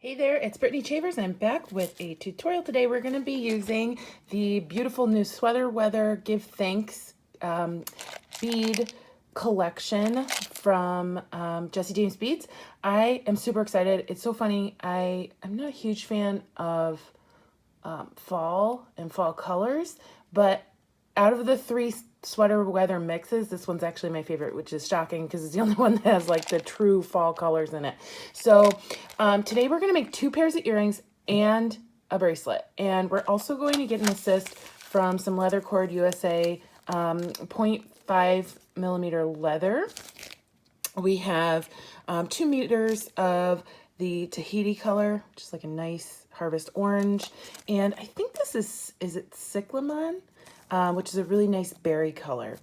Hey there, it's Brittany Chavers and I'm back with a tutorial. Today we're going to be using the beautiful new Sweater Weather Give Thanks bead collection from Jesse James Beads. I am super excited. It's so funny. I'm not a huge fan of fall and fall colors, but out of the three sweater weather mixes, this one's actually my favorite, which is shocking because it's the only one that has like the true fall colors in it. So today we're going to make 2 pairs of earrings and a bracelet. And we're also going to get an assist from some Leather Cord USA 0.5 millimeter leather. We have 2 meters of the Tahiti color, which is like a nice harvest orange. And I think this is it Cyclaman? Which is a really nice berry color.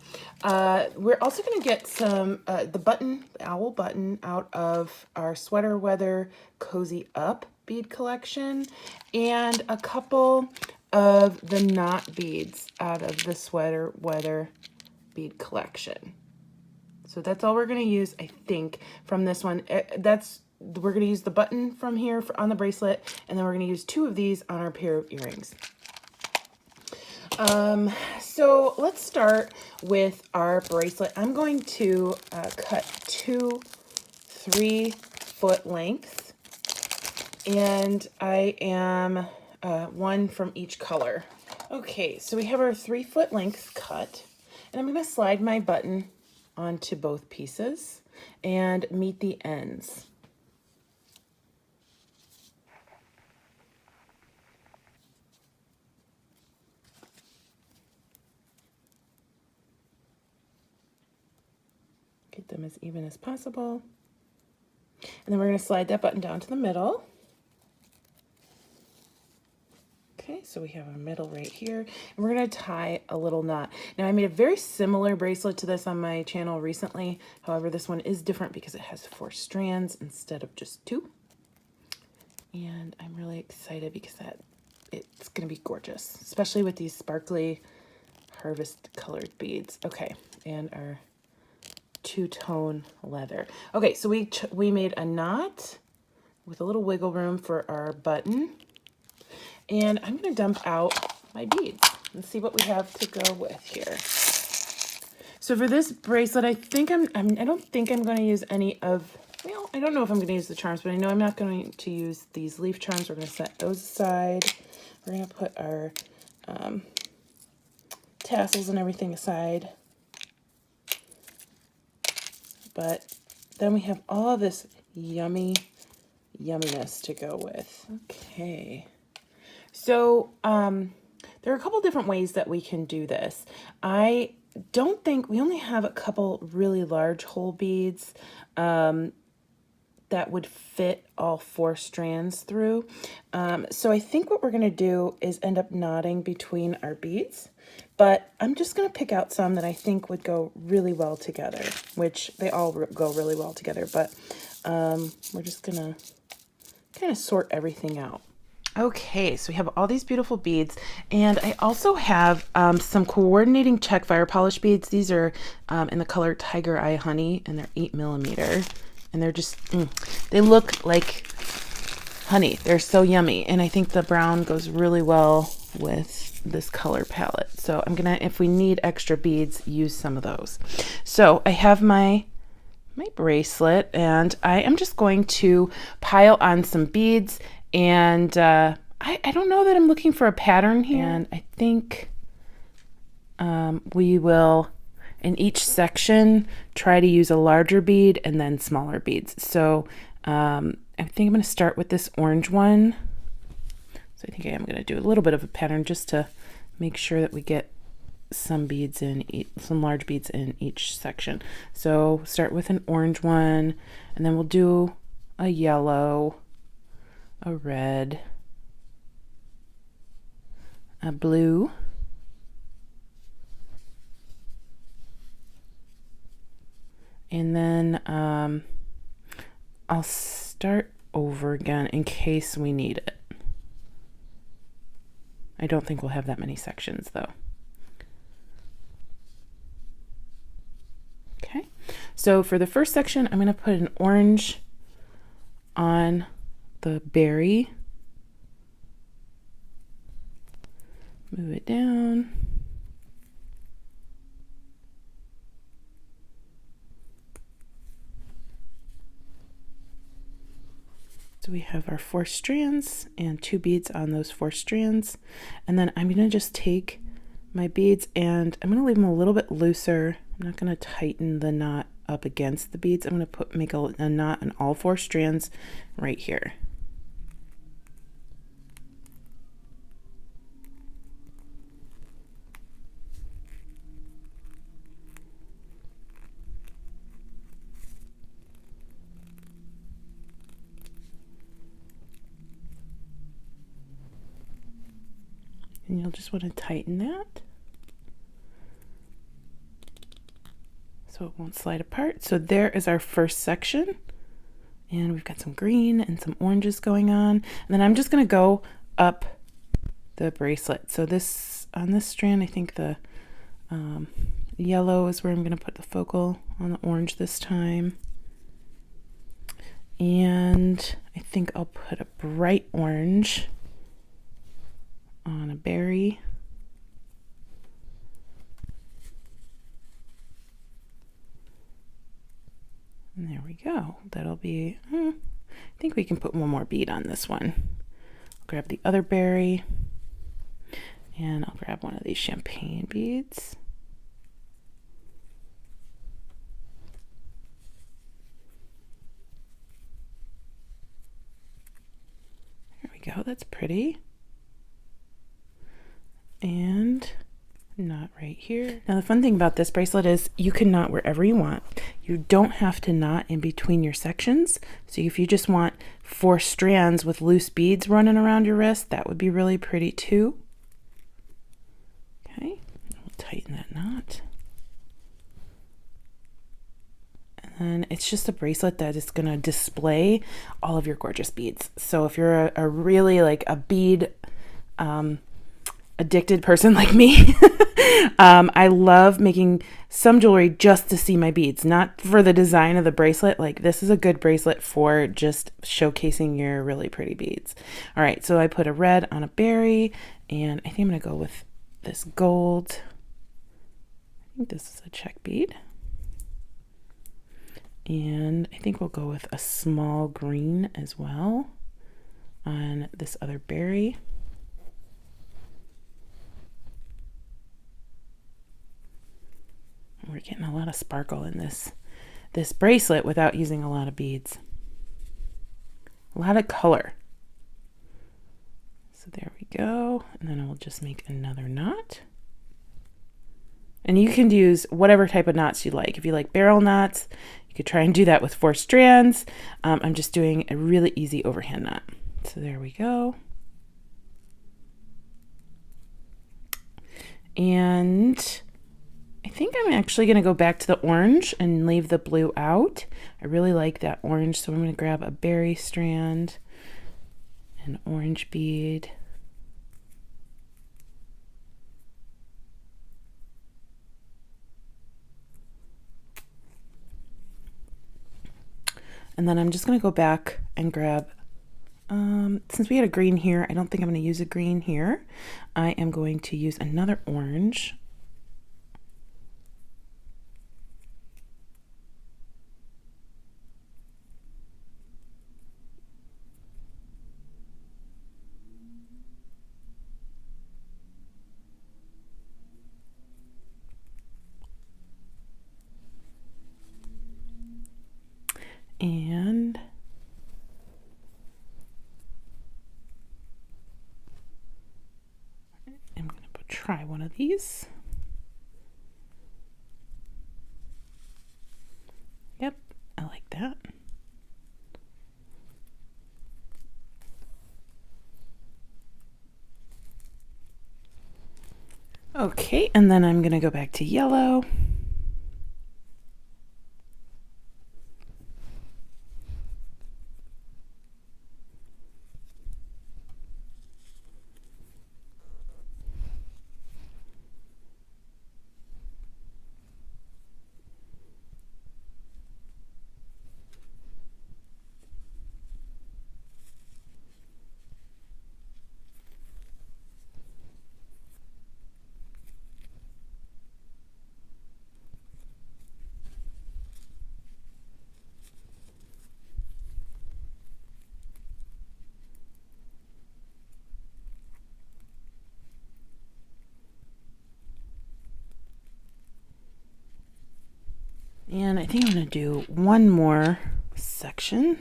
We're also going to get some, the owl button out of our Sweater Weather Cozy Up bead collection, and a couple of the knot beads out of the Sweater Weather bead collection. So that's all we're going to use, I think, from this one. We're going to use the button from here on the bracelet, and then we're going to use 2 of these on our pair of earrings. So let's start with our bracelet. I'm going to cut 2 3-foot lengths, and I am 1 from each color. Okay, so we have our 3-foot length cut, and I'm going to slide my button onto both pieces and meet the ends. Get them as even as possible. And then we're going to slide that button down to the middle. Okay, so we have our middle right here. And we're going to tie a little knot. Now, I made a very similar bracelet to this on my channel recently. However, this one is different because it has 4 strands instead of just 2. And I'm really excited because it's going to be gorgeous, especially with these sparkly harvest colored beads. Okay, and our 2-tone leather. Okay, so we made a knot with a little wiggle room for our button, and I'm going to dump out my beads and see what we have to go with here. So for this bracelet, I think I don't think I'm going to use any of, well, I don't know if I'm going to use the charms, but I know I'm not going to use these leaf charms. We're going to set those aside. We're going to put our tassels and everything aside. But then we have all of this yumminess to go with. Okay. So there are a couple different ways that we can do this. I don't think, we only have a couple really large hole beads that would fit all 4 strands through. So I think what we're going to do is end up knotting between our beads. But I'm just going to pick out some that I think would go really well together, which they all go really well together. But we're just going to kind of sort everything out. Okay, so we have all these beautiful beads, and I also have some coordinating Czech fire polish beads. These are in the color Tiger Eye Honey, and they're 8 millimeter, and they're just, they look like honey. They're so yummy, and I think the brown goes really well with this color palette. So I'm gonna, if we need extra beads, use some of those. So I have my bracelet, and I am just going to pile on some beads, and I don't know that I'm looking for a pattern here, and I think we will in each section try to use a larger bead and then smaller beads. So I think I'm going to start with this orange one. So I think I am going to do a little bit of a pattern just to make sure that we get some beads in, some large beads in each section. So start with an orange one, and then we'll do a yellow, a red, a blue, and then I'll start over again in case we need it. I don't think we'll have that many sections though. Okay, so for the first section, I'm going to put an orange on the berry. Move it down. So we have our 4 strands and 2 beads on those 4 strands. And then I'm going to just take my beads and I'm going to leave them a little bit looser. I'm not going to tighten the knot up against the beads. I'm going to make a knot on all 4 strands right here. And you'll just want to tighten that so it won't slide apart. So there is our first section. And we've got some green and some oranges going on. And then I'm just going to go up the bracelet. So this, on this strand, I think the yellow is where I'm going to put the focal on the orange this time. And I think I'll put a bright orange on a berry. And there we go. That'll be, I think we can put one more bead on this one. I'll grab the other berry and I'll grab one of these champagne beads. There we go. That's pretty. And knot right here. Now the fun thing about this bracelet is you can knot wherever you want. You don't have to knot in between your sections. So if you just want 4 strands with loose beads running around your wrist, that would be really pretty too. Okay, we'll tighten that knot. And then it's just a bracelet that is going to display all of your gorgeous beads. So if you're a really like a bead addicted person like me, I love making some jewelry just to see my beads, not for the design of the bracelet. Like this is a good bracelet for just showcasing your really pretty beads. All right, so I put a red on a berry, and I think I'm going to go with this gold. I think this is a Czech bead. And I think we'll go with a small green as well on this other berry. We're getting a lot of sparkle in this bracelet without using a lot of beads. A lot of color. So there we go. And then I'll just make another knot. And you can use whatever type of knots you like. If you like barrel knots, you could try and do that with 4 strands. I'm just doing a really easy overhand knot. So there we go. And I think I'm actually going to go back to the orange and leave the blue out. I really like that orange, so I'm going to grab a berry strand, an orange bead, and then I'm just going to go back and grab, since we had a green here, I don't think I'm going to use a green here. I am going to use another orange. And I'm going to try one of these. Yep, I like that. Okay, and then I'm going to go back to yellow. And I think I'm going to do one more section.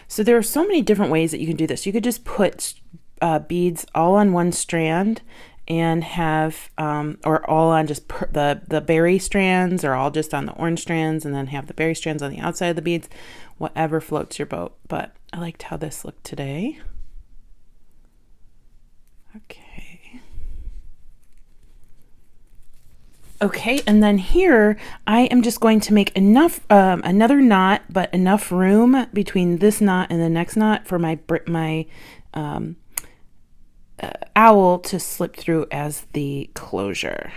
So there are so many different ways that you can do this. You could just put beads all on one strand and have, or all on just the berry strands, or all just on the orange strands, and then have the berry strands on the outside of the beads, whatever floats your boat. But I liked how this looked today. Okay, and then here I am just going to make enough, another knot, but enough room between this knot and the next knot for my owl to slip through as the closure.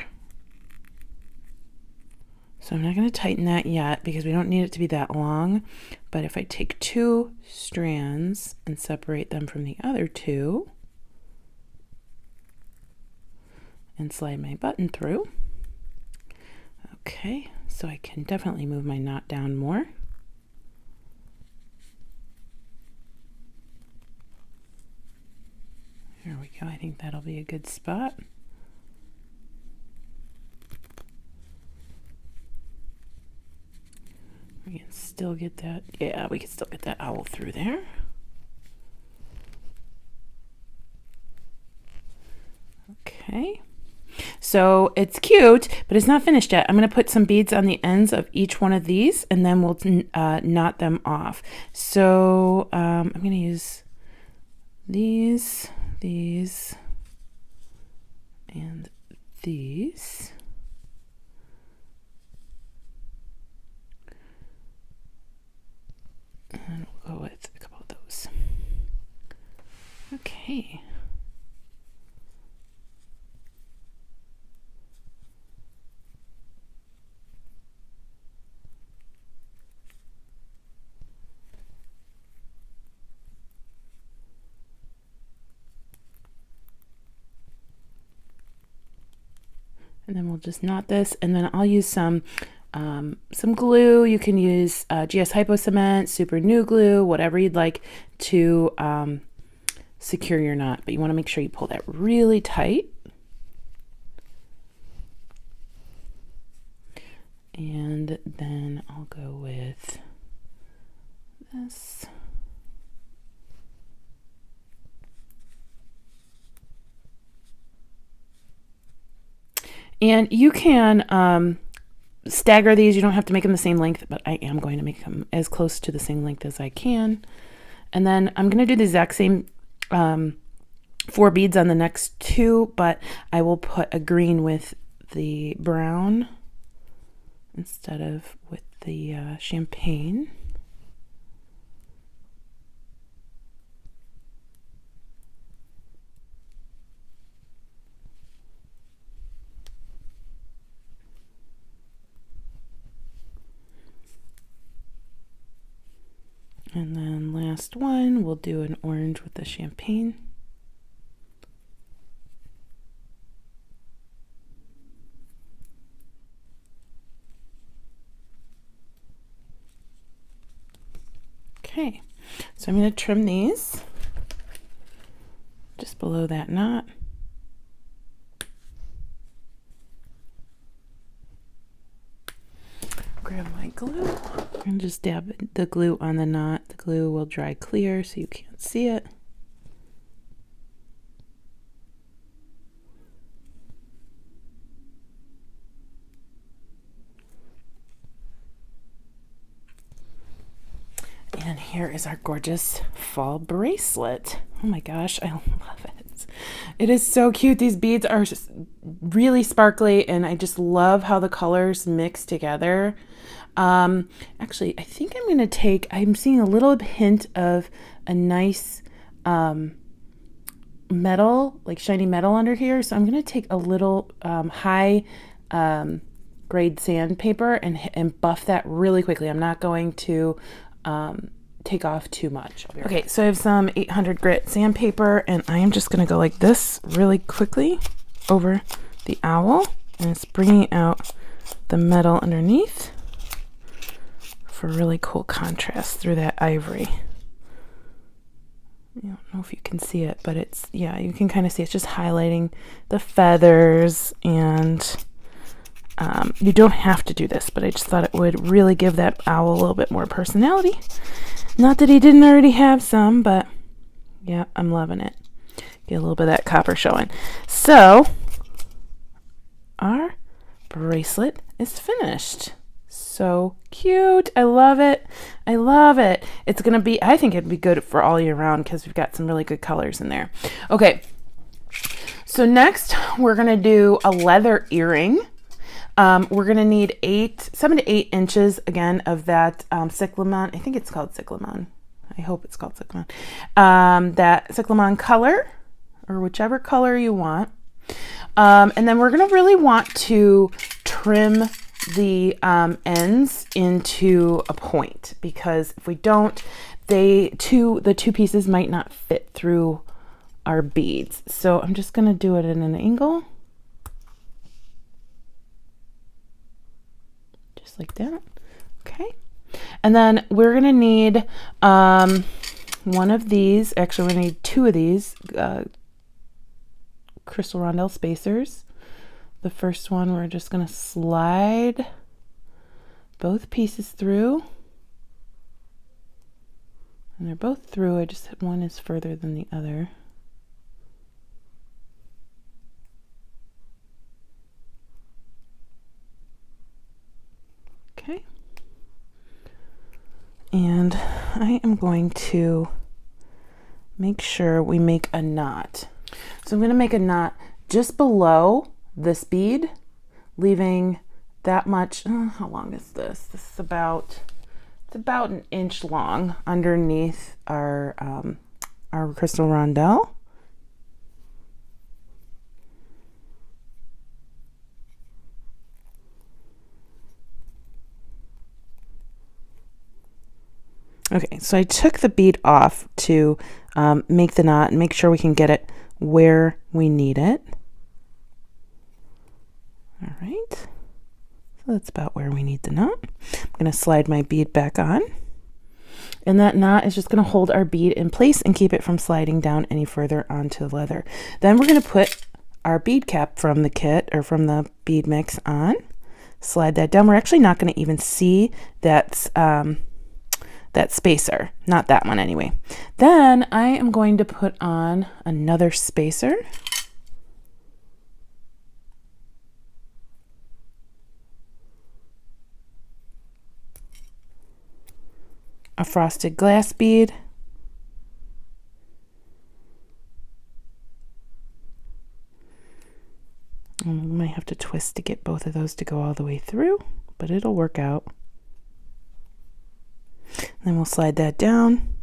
So I'm not going to tighten that yet because we don't need it to be that long. But if I take 2 strands and separate them from the other 2 and slide my button through. Okay, so I can definitely move my knot down more. There we go. I think that'll be a good spot. We can still get that. Yeah, we can still get that owl through there. Okay. So it's cute, but it's not finished yet. I'm going to put some beads on the ends of each one of these, and then we'll knot them off. So I'm going to use these, and these. And we'll go with a couple of those. Okay. And then we'll just knot this, and then I'll use some glue. You can use GS Hypo cement, super new glue, whatever you'd like to secure your knot. But you want to make sure you pull that really tight. And then I'll go with this. And you can stagger these. You don't have to make them the same length, but I am going to make them as close to the same length as I can. And then I'm going to do the exact same 4 beads on the next 2, but I will put a green with the brown instead of with the champagne. And then last one, we'll do an orange with the champagne. Okay, so I'm going to trim these just below that knot. Grab my glue and just dab the glue on the knot. The glue will dry clear so you can't see it. And here is our gorgeous fall bracelet. Oh my gosh, I love it. It is so cute. These beads are just really sparkly, and I just love how the colors mix together. Actually, I think I'm seeing a little hint of a nice metal, like shiny metal under here. So I'm going to take a little high grade sandpaper and buff that really quickly. I'm not going to take off too much. Okay, so I have some 800 grit sandpaper, and I am just going to go like this really quickly over the owl, and it's bringing out the metal underneath for really cool contrast through that ivory. I don't know if you can see it, but it's, yeah, you can kind of see it's just highlighting the feathers, and you don't have to do this, but I just thought it would really give that owl a little bit more personality. Not that he didn't already have some, but yeah, I'm loving it. Get a little bit of that copper showing. So our bracelet is finished. So cute. I love it. I love it. It's going to be, I think it'd be good for all year round because we've got some really good colors in there. Okay. So next we're going to do a leather earring. We're going to need 7 to 8 inches again of that Cyclaman. I think it's called Cyclaman. I hope it's called Cyclaman. That Cyclaman color, or whichever color you want. And then we're going to really want to trim the ends into a point, because if we don't, the two pieces might not fit through our beads. So I'm just going to do it at an angle, just like that. Okay, and then we're going to need one of these. Actually, we're going to need 2 of these crystal rondelle spacers. The first one, we're just going to slide both pieces through, and they're both through. I just, one is further than the other. Okay, and I am going to make sure we make a knot. So I'm going to make a knot just below this bead, leaving that much. How long is this? This is about, it's about an inch long underneath our crystal rondelle. Okay, so I took the bead off to make the knot and make sure we can get it where we need it. All right, so that's about where we need the knot. I'm going to slide my bead back on, and that knot is just going to hold our bead in place and keep it from sliding down any further onto the leather. Then we're going to put our bead cap from the kit, or from the bead mix, on. Slide that down. We're actually not going to even see that spacer, not that one anyway. Then I am going to put on another spacer. A frosted glass bead. And we might have to twist to get both of those to go all the way through, but it'll work out. Then we'll slide that down,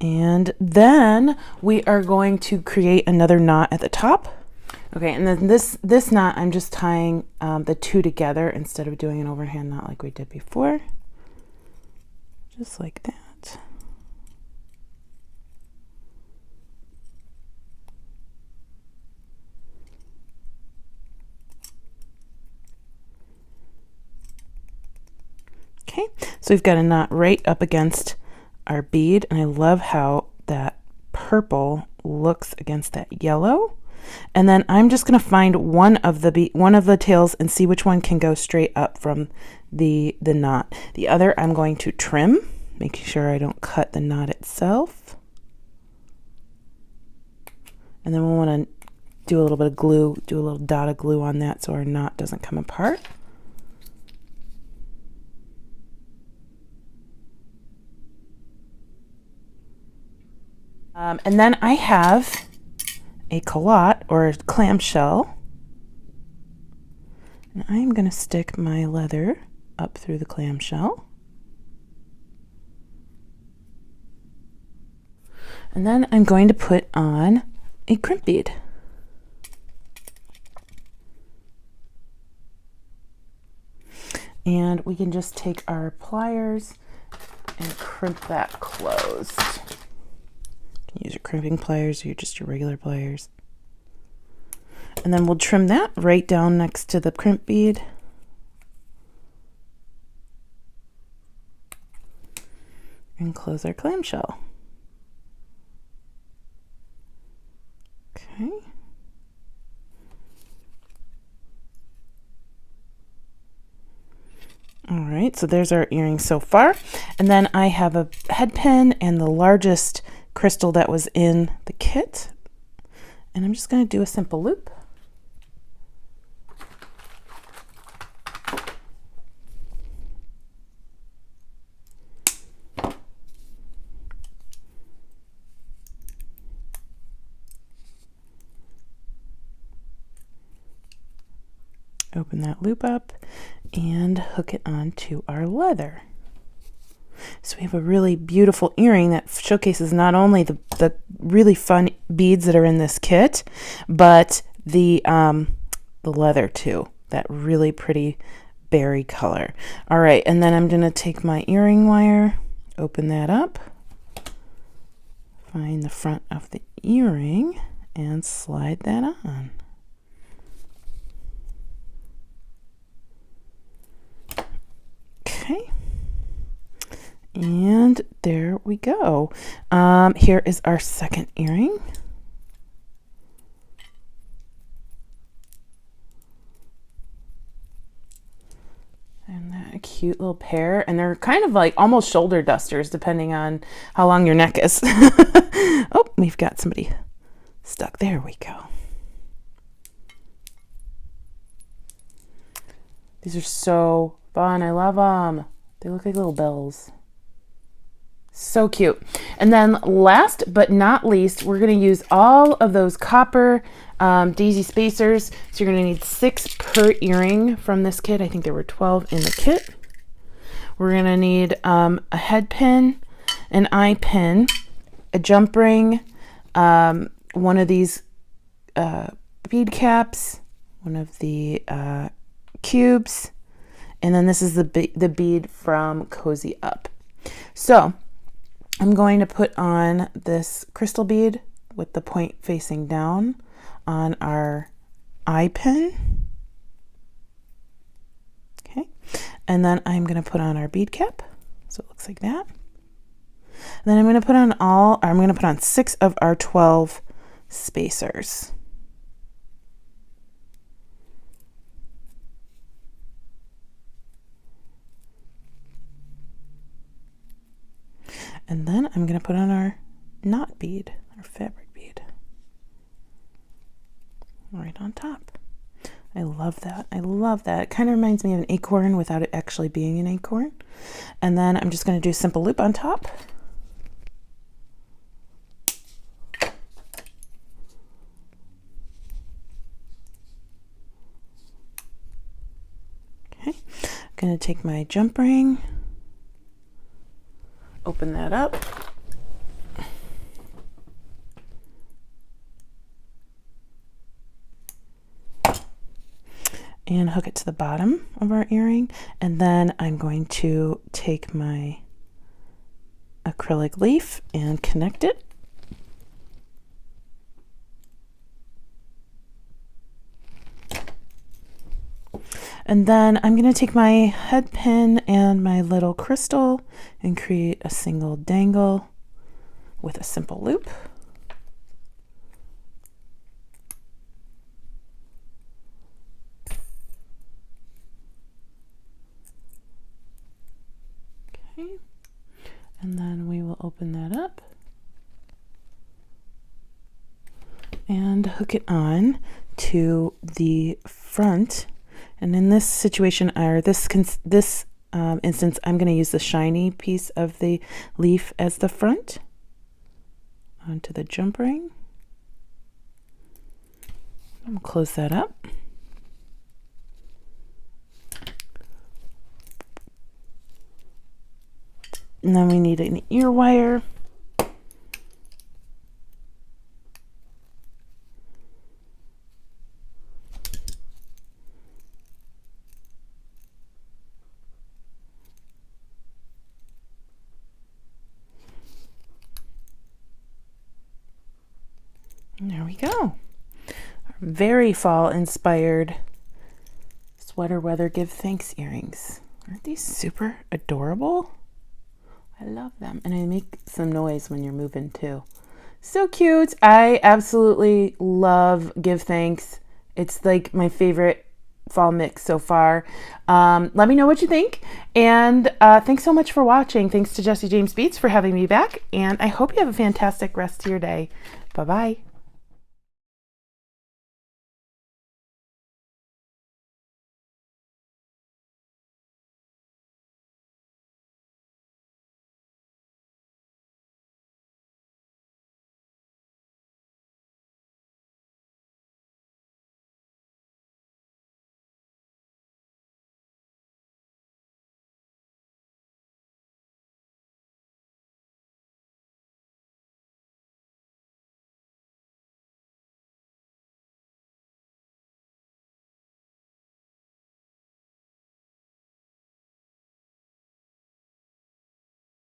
and then we are going to create another knot at the top. Okay, and then this knot, I'm just tying the 2 together instead of doing an overhand knot like we did before. Just like that. Okay, so we've got a knot right up against our bead, and I love how that purple looks against that yellow. And then I'm just going to find one of the tails and see which one can go straight up from the knot. The other I'm going to trim, making sure I don't cut the knot itself. And then we'll want to do a little bit of glue, do a little dot of glue on that so our knot doesn't come apart. And then I have a culotte, or a clam shell, and I'm going to stick my leather up through the clam shell. And then I'm going to put on a crimp bead. And we can just take our pliers and crimp that closed. You can use your crimping pliers or just your regular pliers. And then we'll trim that right down next to the crimp bead. And close our clamshell. Okay. All right, so there's our earring so far. And then I have a head pin and the largest crystal that was in the kit. And I'm just going to do a simple loop. Open that loop up and hook it onto our leather. So we have a really beautiful earring that showcases not only the really fun beads that are in this kit, but the leather too, that really pretty berry color. All right, and then I'm going to take my earring wire, open that up, find the front of the earring, and slide that on. Okay, and there we go. Here is our second earring. And that cute little pair, and they're kind of like almost shoulder dusters depending on how long your neck is. Oh, we've got somebody stuck. There we go. These are so fun. I love them. They look like little bells. So cute. And then last but not least, we're going to use all of those copper daisy spacers. So you're going to need 6 per earring from this kit. I think there were 12 in the kit. We're going to need a head pin, an eye pin, a jump ring, one of these bead caps, one of the cubes, and then this is the bead from Cozy Up. So I'm going to put on this crystal bead with the point facing down on our eye pin. Okay, and then I'm going to put on our bead cap. So it looks like that. And then I'm going to put on 6 of our 12 spacers. And then I'm going to put on our knot bead, our fabric bead, right on top. I love that. I love that. It kind of reminds me of an acorn without it actually being an acorn. And then I'm just going to do a simple loop on top. Okay, I'm going to take my jump ring, open that up, and hook it to the bottom of our earring. And then I'm going to take my acrylic leaf and connect it. And then I'm going to take my head pin and my little crystal and create a single dangle with a simple loop. Okay, and then we will open that up and hook it on to the front. And in this situation, or this instance, I'm going to use the shiny piece of the leaf as the front onto the jump ring. I'm going to close that up. And then we need an ear wire. There we go. Very fall inspired Sweater Weather Give Thanks earrings. Aren't these super adorable? I love them. And they make some noise when you're moving too. So cute. I absolutely love Give Thanks. It's like my favorite fall mix so far. Let me know what you think. And thanks so much for watching. Thanks to Jessie James Beads for having me back. And I hope you have a fantastic rest of your day. Bye-bye.